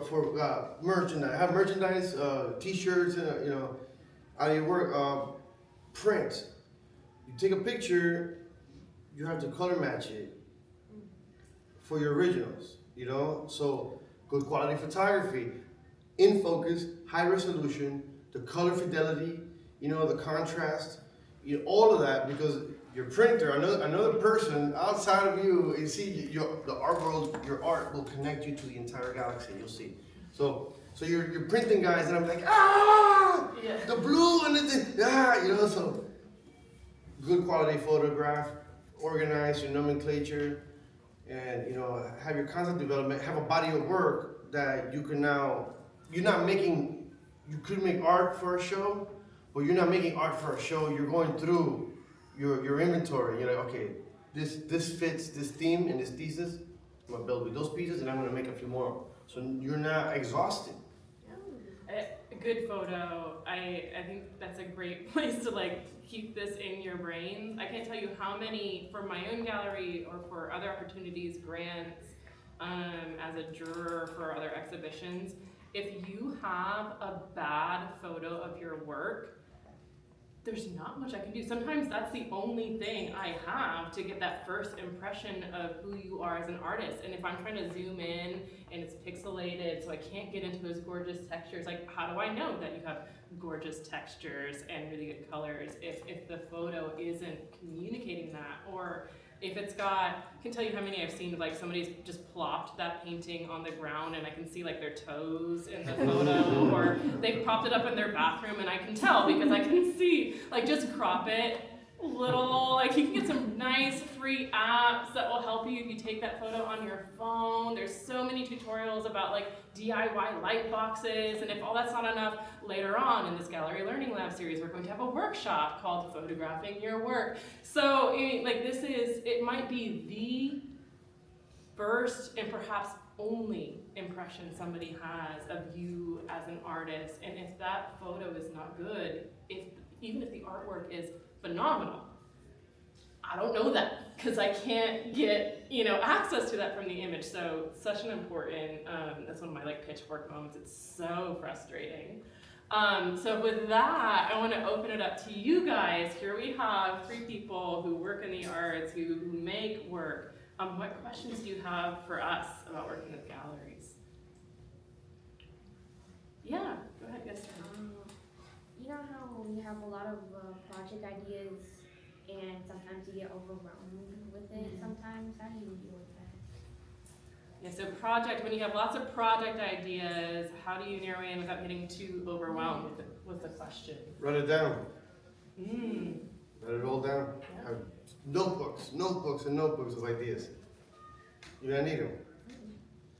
for merchandise, have merchandise, T-shirts, and you know, out of your work, print. You take a picture, you have to color match it for your originals. You know, so good quality photography, in focus, high resolution, the color fidelity, you know, the contrast, you know, all of that, because your printer, another person outside of you, you see the art world, your art will connect you to the entire galaxy. You'll see. So you're printing guys, and I'm like, Yeah. the blue and you know. So good quality photograph, organize your nomenclature, and you know, have your concept development, have a body of work that you can now. You're not making. You could make art for a show, but you're not making art for a show. You're going through your inventory. You're like, okay, this fits this theme and this thesis. I'm gonna build with those pieces, and I'm gonna make a few more. So you're not exhausted. A good photo, I think that's a great place to like keep this in your brains. I can't tell you how many, for my own gallery or for other opportunities, grants, as a juror for other exhibitions, if you have a bad photo of your work, there's not much I can do. Sometimes that's the only thing I have to get that first impression of who you are as an artist. And if I'm trying to zoom in and it's pixelated, so I can't get into those gorgeous textures, like how do I know that you have gorgeous textures and really good colors if the photo isn't communicating that? Or if it's got, I can tell you how many I've seen of like somebody's just plopped that painting on the ground and I can see like their toes in the photo, or they've propped it up in their bathroom and I can tell because I can see, like just crop it little, like you can get some nice free apps that will help you if you take that photo on your phone. There's so many tutorials about like DIY light boxes, and if all that's not enough, later on in this Gallery Learning Lab series, we're going to have a workshop called Photographing Your Work. So like this is, it might be the first and perhaps only impression somebody has of you as an artist, and if that photo is not good, even if the artwork is phenomenal, I don't know that because I can't get access to that from the image. So such an important, that's one of my like pitchfork moments. It's so frustrating. So with that, I want to open it up to you guys. Here we have 3 people who work in the arts, who make work. What questions do you have for us about working with galleries? Yeah, go ahead, yes. You know how you have a lot of project ideas and sometimes you get overwhelmed with it sometimes? How do you deal with that? Yeah, so when you have lots of project ideas, how do you narrow in without getting too overwhelmed with the question? Write it down. Write it all down. Yeah. Have notebooks and notebooks of ideas. You're gonna need them.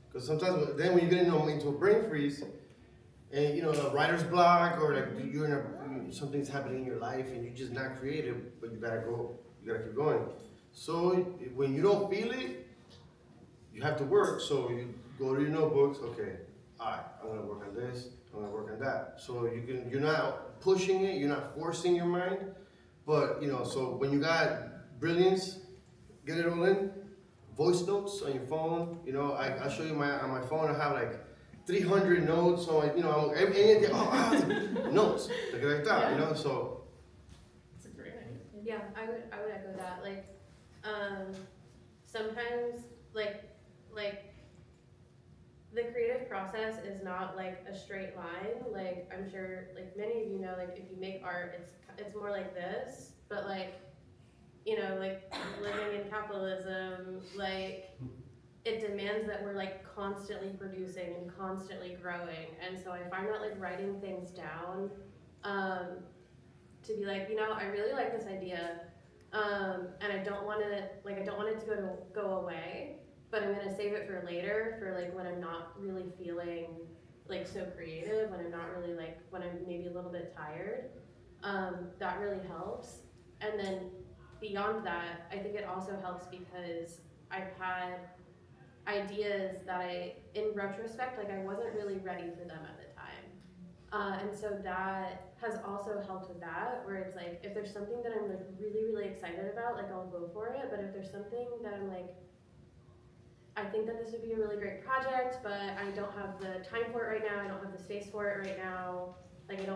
Because sometimes, then when you get into a brain freeze, and a writer's block, or like something's happening in your life and you're just not creative, but you gotta keep going. So when you don't feel it, you have to work. So you go to your notebooks. Okay, all right, I'm gonna work on this. I'm gonna work on that. So you're not pushing it. You're not forcing your mind. But so when you got brilliance, get it all in. Voice notes on your phone. I show you on my phone. I have like 300 notes, so anything, notes, like that, Yeah. so. That's a great idea. Yeah, I would echo that. Like, sometimes, like the creative process is not like a straight line. Like, I'm sure, like many of you know, like if you make art, it's more like this. But like, like living in capitalism, like it demands that we're like constantly producing and constantly growing. And so I find that like writing things down, to be like, I really like this idea, and I don't want it to go away, but I'm gonna save it for later, for like when I'm not really feeling like so creative, when I'm not really like, when I'm maybe a little bit tired. That really helps. And then beyond that, I think it also helps because I've ideas that in retrospect, like I wasn't really ready for them at the time. And so that has also helped with that, where it's like, if there's something that I'm like really, really excited about, like I'll go for it. But if there's something that I'm like, I think that this would be a really great project, but I don't have the time for it right now, I don't have the space for it right now, like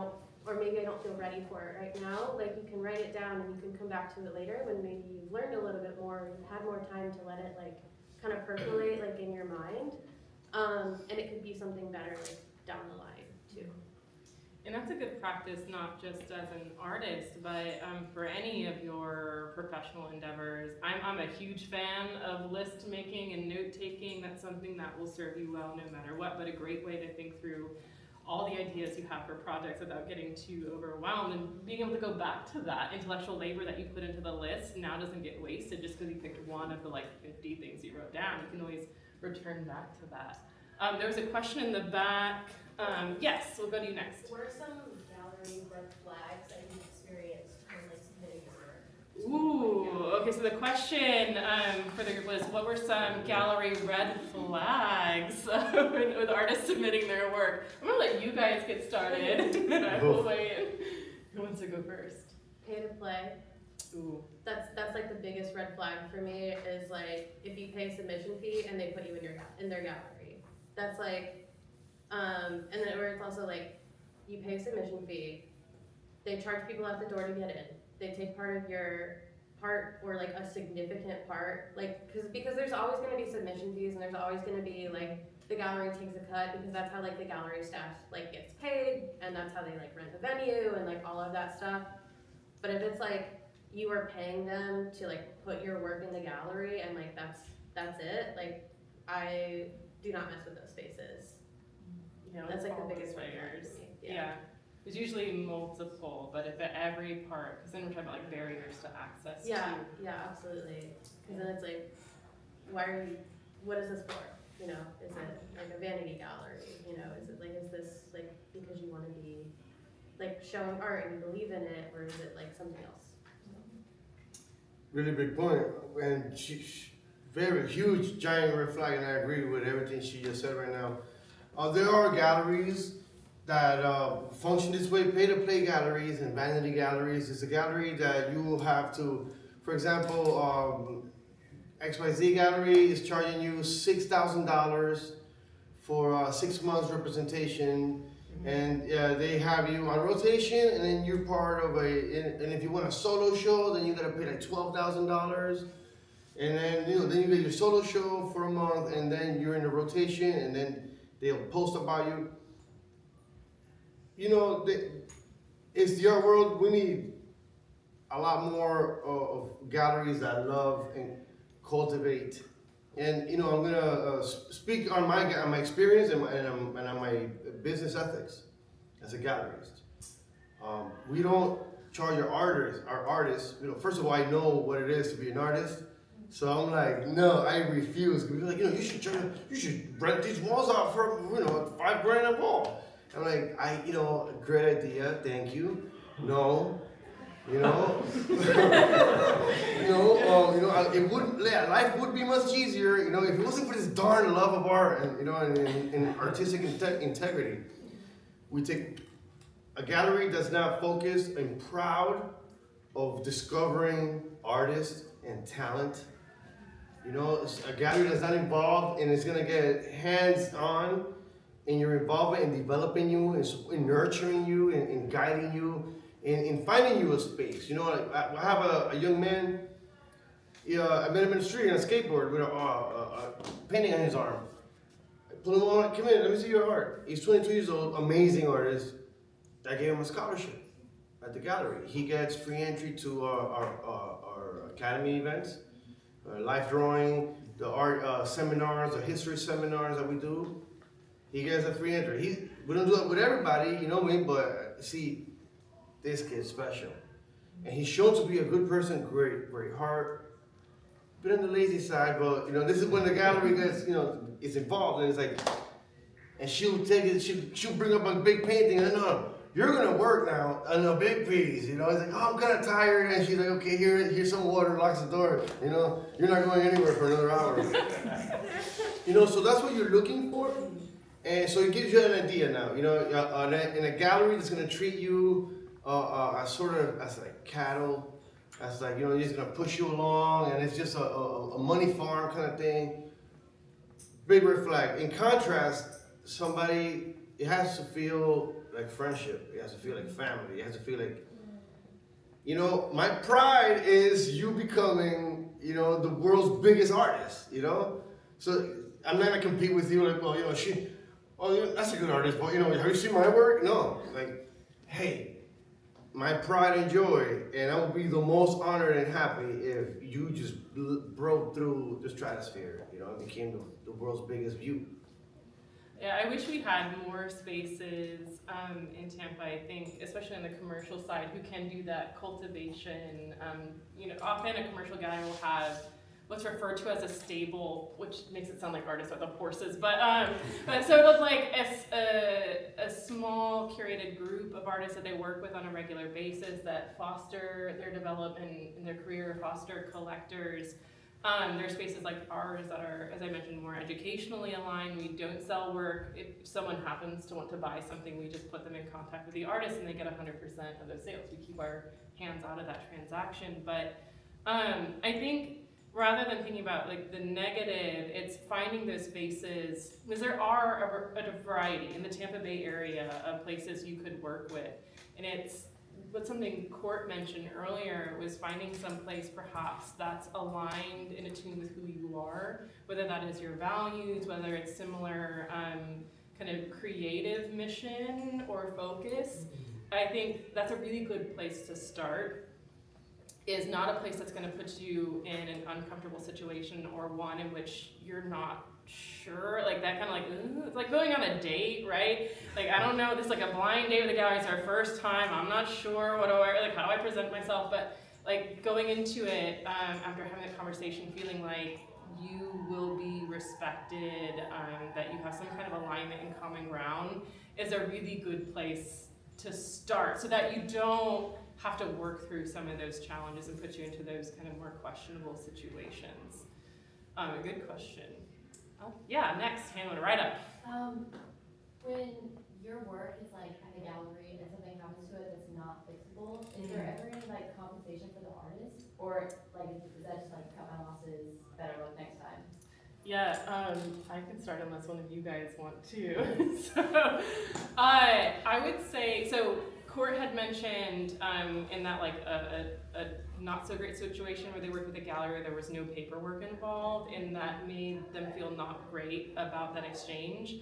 or maybe I don't feel ready for it right now, like you can write it down and you can come back to it later when maybe you've learned a little bit more, you've had more time to let it like kind of percolate like in your mind, and it could be something better like down the line too. And that's a good practice, not just as an artist, but for any of your professional endeavors. I'm a huge fan of list making and note taking. That's something that will serve you well no matter what, but a great way to think through all the ideas you have for projects without getting too overwhelmed, and being able to go back to that intellectual labor that you put into the list now doesn't get wasted just because you picked one of the like 50 things you wrote down. You can always return back to that. There was a question in the back. Yes, we'll go to you next. What are some gallery red flags that you've experienced when like submitting your work? Ooh, okay, so the question for the group was, what were some gallery red flags with artists submitting their work? I'm gonna let you guys get started, and I will weigh in. Who wants to go first? Pay to play. Ooh. That's like the biggest red flag for me, is like if you pay a submission fee and they put you in their gallery. That's like, and then where it's also like, you pay a submission fee, they charge people at the door to get in, they take part of your part, or like a significant part, like, because there's always gonna be submission fees, and there's always gonna be like, the gallery takes a cut, because that's how like the gallery staff like gets paid, and that's how they like rent the venue, and like all of that stuff. But if it's like, you are paying them to like put your work in the gallery, and like that's it, like I do not mess with those spaces. Yeah, That's like all the biggest those red flag layers. for me. Yeah. There's usually multiple, but if at every part, because then we're talking about like barriers to access Yeah, too. yeah, absolutely. Because then it's like, what is this for? You know, is it like a vanity gallery? You know, is this like because you want to be like showing art and you believe in it, or is it like something else? Really big point, and very huge, giant red flag, and I agree with everything she just said right now. There are galleries that function this way, pay-to-play galleries and vanity galleries. It's a gallery that you will have to, for example, XYZ gallery is charging you $6,000 for 6 months representation, and they have you on rotation, and then you're part of and if you want a solo show, then you gotta pay like $12,000. And then then you get your solo show for a month, and then you're in the rotation, and then they'll post about you. It's the art world. We need a lot more of galleries that love and cultivate. And I'm gonna speak on my experience and on my business ethics as a gallerist. We don't charge our artists. First of all, I know what it is to be an artist. So I'm like, no, I refuse. People are like, you should rent these walls out for, $5,000 a wall. I'm like, great idea, thank you. No, life would be much easier, if it wasn't for this darn love of art and artistic integrity. We take a gallery that's not focused and proud of discovering artists and talent. A gallery that's not involved and it's gonna get hands-on in your involvement in developing you, in nurturing you, and guiding you, in finding you a space. I have a young man, I met him in the street on a skateboard with a painting on his arm. I pulled him on, come in, let me see your art. He's 22 years old, amazing artist. I gave him a scholarship at the gallery. He gets free entry to our academy events. Life drawing, the art seminars, the history seminars that we do. He gets a free entry. We don't do it with everybody, but see, this kid's special. And he's shown to be a good person, great heart. Been on the lazy side, but this is when the gallery gets, is involved, and it's like, and she'll take it, she'll bring up a big painting, and no, you're gonna work now on a big piece, you know. He's like, oh, I'm kind of tired, and she's like, okay, here's some water, locks the door, you know. You're not going anywhere for another hour. You know, so that's what you're looking for, and so it gives you an idea now. You know, in a gallery that's gonna treat you as sort of as like cattle, as like, you know, he's gonna push you along, and it's just a money farm kind of thing. Big red flag. In contrast, somebody, it has to feel like friendship. It has to feel like family. It has to feel like, you know, my pride is you becoming, you know, the world's biggest artist, you know? So I'm not gonna compete with you like, well, you know, that's a good artist, but, you know, have you seen my work? No. Like, hey, my pride and joy, and I will be the most honored and happy if you just broke through the stratosphere, you know, and became the world's biggest view. Yeah, I wish we had more spaces in Tampa, I think, especially on the commercial side, who can do that cultivation. You know, often a commercial gallery will have what's referred to as a stable, which makes it sound like artists with the horses, but so it looks like a small curated group of artists that they work with on a regular basis that foster their development in their career, foster collectors. There are spaces like ours that are, as I mentioned, more educationally aligned. We don't sell work. If someone happens to want to buy something, we just put them in contact with the artist and they get 100% of those sales. We keep our hands out of that transaction. But I think rather than thinking about like the negative, it's finding those spaces, because there are a variety in the Tampa Bay area of places you could work with. And it's what something Cort mentioned earlier was finding some place perhaps that's aligned and attuned with who you are, whether that is your values, whether it's similar kind of creative mission or focus. I think that's a really good place to start. Is not a place that's going to put you in an uncomfortable situation or one in which you're not sure, like that kind of like, it's like going on a date, right? Like, I don't know, this is like a blind date with the gallery, it's our first time, I'm not sure how do I present myself, but like going into it after having a conversation, feeling like you will be respected, that you have some kind of alignment and common ground is a really good place to start so that you don't have to work through some of those challenges and put you into those kind of more questionable situations. A good question. Yeah, next, hand it right up. When your work is like at a gallery and something happens to it that's not fixable, is there ever any like compensation for the artist? Or like is that just like cut my losses, better luck next time? Yeah, I can start unless one of you guys want to. So, I would say, so Cort had mentioned in that like a not so great situation where they worked with a gallery where there was no paperwork involved, and that made them feel not great about that exchange.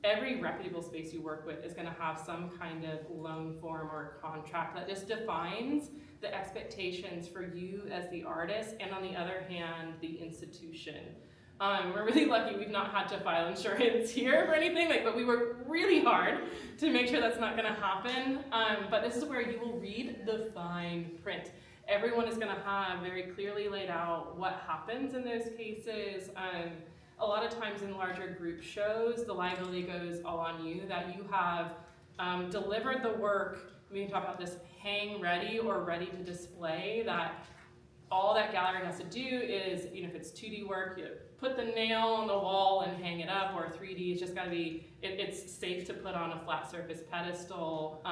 Every reputable space you work with is going to have some kind of loan form or contract that just defines the expectations for you as the artist, and on the other hand, the institution. We're really lucky we've not had to file insurance here or anything, but we work really hard to make sure that's not gonna happen. But this is where you will read the fine print. Everyone is gonna have very clearly laid out what happens in those cases. A lot of times in larger group shows, the liability goes all on you, that you have delivered the work, we can talk about this hang ready or ready to display, that all that gallery has to do is, you know, if it's 2D work, you put the nail on the wall and hang it up, or 3D, it's just gotta be, it's safe to put on a flat surface pedestal.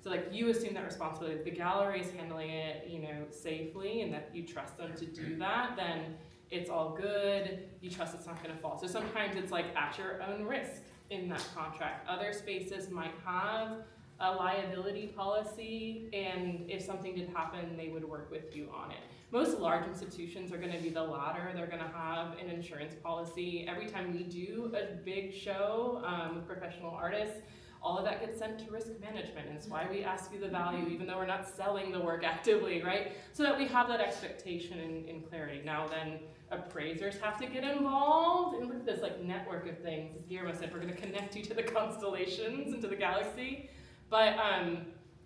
So like you assume that responsibility. If the gallery is handling it, you know, safely, and that you trust them to do that, then it's all good. You trust it's not gonna fall. So sometimes it's like at your own risk in that contract. Other spaces might have a liability policy, and if something did happen, they would work with you on it. Most large institutions are gonna be the latter. They're gonna have an insurance policy. Every time we do a big show with professional artists, all of that gets sent to risk management, and it's why we ask you the value, even though we're not selling the work actively, right? So that we have that expectation and clarity. Now then, appraisers have to get involved, and look at this like network of things. As Guillermo said, we're gonna connect you to the constellations and to the galaxy. But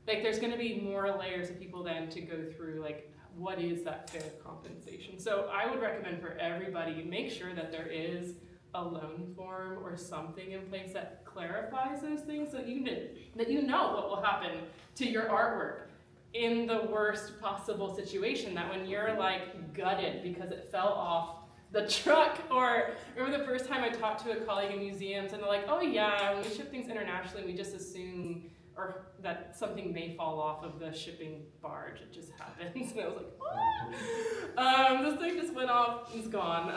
like there's gonna be more layers of people then to go through, like what is that fair compensation? So I would recommend for everybody, make sure that there is a loan form or something in place that clarifies those things so that you know what will happen to your artwork in the worst possible situation, that when you're like gutted because it fell off the truck. Or remember the first time I talked to a colleague in museums and they're like, oh yeah, when we ship things internationally, we just assume or that something may fall off of the shipping barge. It just happens. And I was like, what? This thing just went off, it's gone.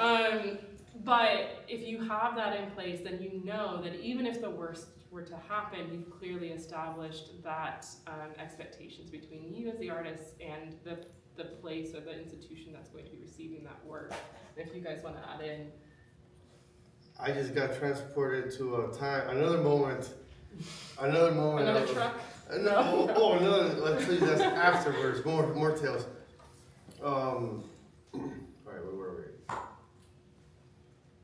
But if you have that in place, then you know that even if the worst were to happen, you've clearly established that expectations between you as the artist and the place or the institution that's going to be receiving that work. If you guys want to add in. I just got transported to another moment. Another truck? No, another, let's tell you that's afterwards, more tales. Alright, where were we?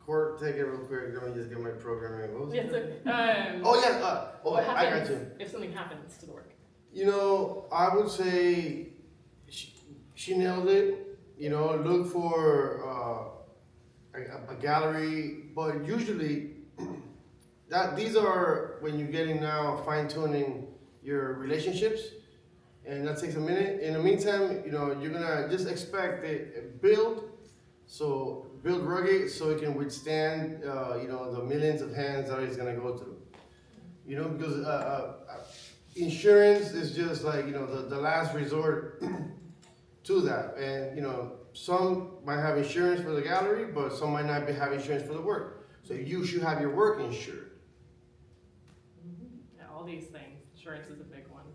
Cort, take it real quick, let me just get my programming. What was Yes, it? what I got happens you. if something happens to the work? You know, I would say she nailed it. You know, look for a gallery, but usually these are when you're getting now fine-tuning your relationships, and that takes a minute. In the meantime, you know, you're gonna just expect it build rugged so it can withstand you know, the millions of hands that it's gonna go through. You know, because insurance is just like, you know, the last resort to that. And you know, some might have insurance for the gallery, but some might not have insurance for the work. So you should have your work insured. Yeah, all these things. Insurance is a big one.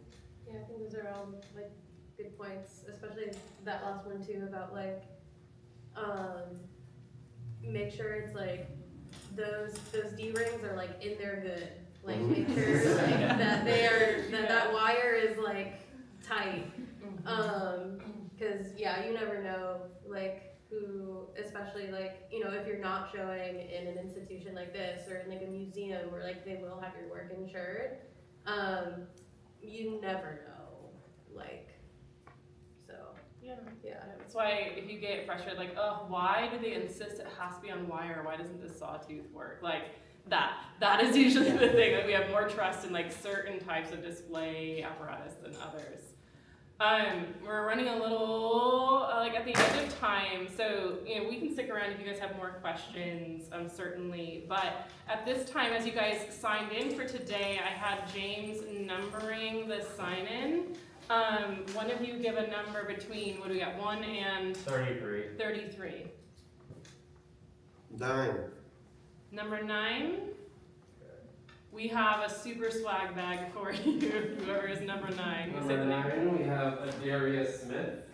Yeah, I think those are all like good points, especially that last one too about like, make sure it's like those D-rings are like in there good. Like make sure like that they are that wire is like tight. Cause yeah, you never know like who, especially like, you know, if you're not showing in an institution like this or in like a museum where like they will have your work insured, you never know, like, so Yeah. yeah. That's why if you get frustrated, like, oh, why do they insist it has to be on wire? Why doesn't this sawtooth work? Like, that is usually the thing, that we have more trust in like certain types of display apparatus than others. We're running a little like at the end of time, so you know, we can stick around if you guys have more questions, certainly. But at this time, as you guys signed in for today, I had James numbering the sign-in. One of you give a number between, what do we got, 1 and 33. 33. 9. Number 9. We have a super swag bag for you, whoever is number 9. You say the Number name. 9, we have Darius Smith.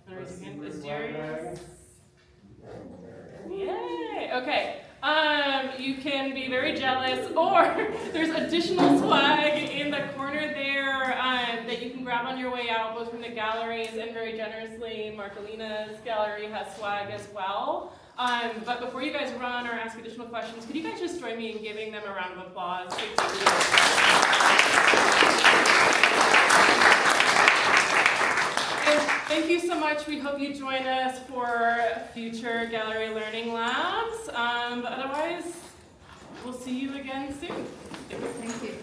Raise your hand. Super Is swag Darius? bag. Yay! Okay. You can be very jealous, or there's additional swag in the corner there that you can grab on your way out, both from the galleries and very generously Marcolina's gallery has swag as well. But before you guys run or ask additional questions, could you guys just join me in giving them a round of applause? Thank you so much. We hope you join us for future gallery learning labs. But otherwise, we'll see you again soon. Thank you.